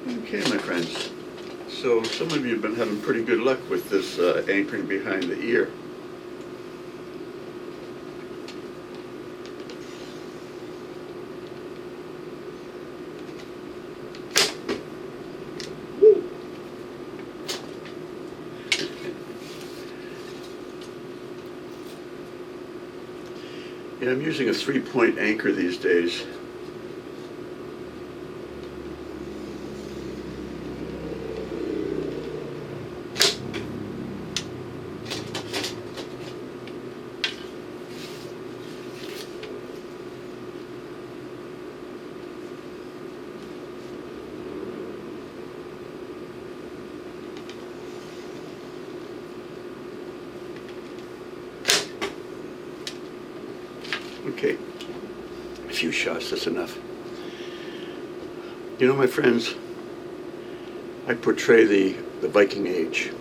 Okay, my friends. So some of you have been having pretty good luck with this anchoring behind the ear. Yeah, I'm using a 3-point anchor these days. Okay, a few shots, that's enough. You know, my friends, I portray the Viking Age.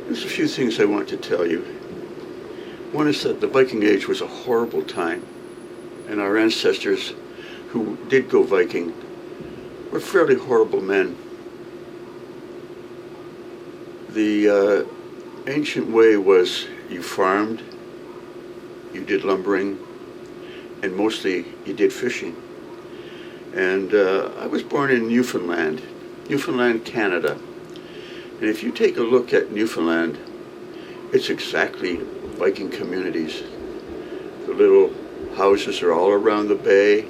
There's a few things I want to tell you. One is that the Viking Age was a horrible time, and our ancestors who did go Viking were fairly horrible men. The ancient way was you farmed, you did lumbering, and mostly you did fishing. And I was born in Newfoundland, Canada. And if you take a look at Newfoundland, it's exactly Viking communities. The little houses are all around the bay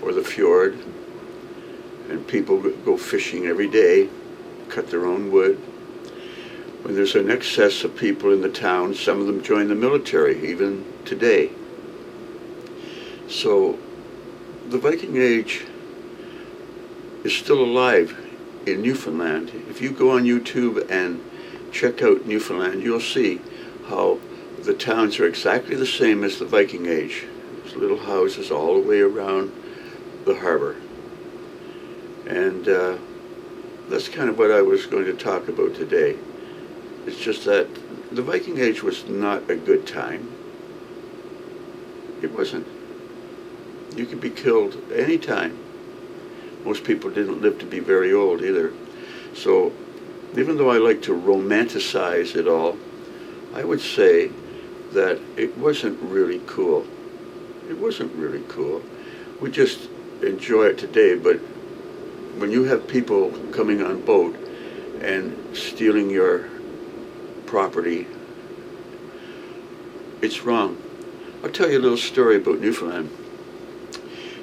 or the fjord, and people go fishing every day, cut their own wood. When there's an excess of people in the town, some of them join the military, even today. So the Viking Age is still alive in Newfoundland. If you go on YouTube and check out Newfoundland, you'll see how the towns are exactly the same as the Viking Age. There's little houses all the way around the harbor. And that's kind of what I was going to talk about today. It's just that the Viking Age was not a good time. It wasn't. You could be killed any time. Most people didn't live to be very old either. So even though I like to romanticize it all, I would say that it wasn't really cool. It wasn't really cool. We just enjoy it today, but when you have people coming on boat and stealing your property, it's wrong. I'll tell you a little story about Newfoundland.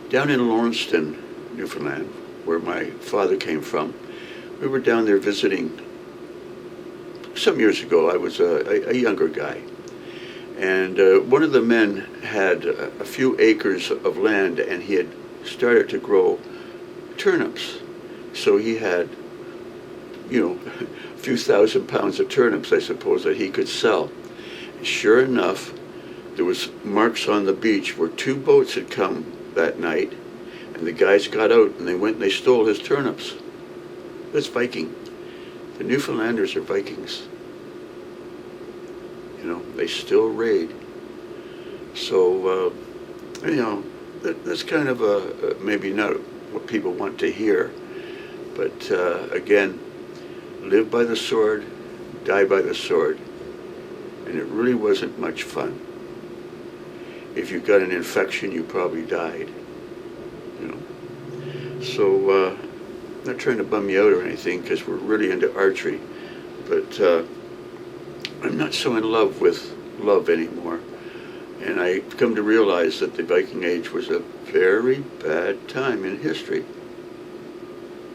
Down in Launceston, Newfoundland, where my father came from, we were down there visiting some years ago. I was a younger guy, and one of the men had a few acres of land, and he had started to grow turnips. So he had, you know, a few thousand pounds of turnips, I suppose, that he could sell. And sure enough, there was marks on the beach where 2 boats had come that night, and the guys got out and they went and they stole his turnips. That's Viking. The Newfoundlanders are Vikings. You know, they still raid. So, you know, that's kind of maybe not what people want to hear. But again, live by the sword, die by the sword. And it really wasn't much fun. If you got an infection, you probably died. You know. So, not trying to bum you out or anything, because we're really into archery. But I'm not so in love with love anymore. And I've come to realize that the Viking Age was a very bad time in history.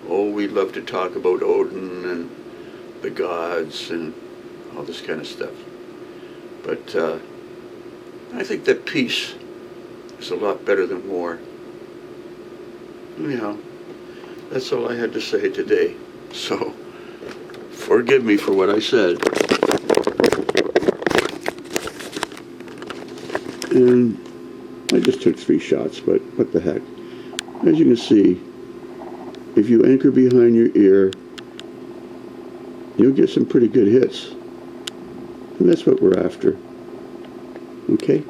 Oh, we love to talk about Odin and the gods and all this kind of stuff. But I think that peace is a lot better than war. Anyhow, that's all I had to say today. So, forgive me for what I said. And I just took 3 shots, but what the heck. As you can see, if you anchor behind your ear, you'll get some pretty good hits. And that's what we're after. Okay?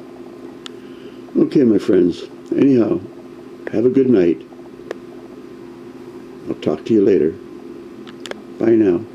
Okay, my friends. Anyhow, have a good night. I'll talk to you later. Bye now.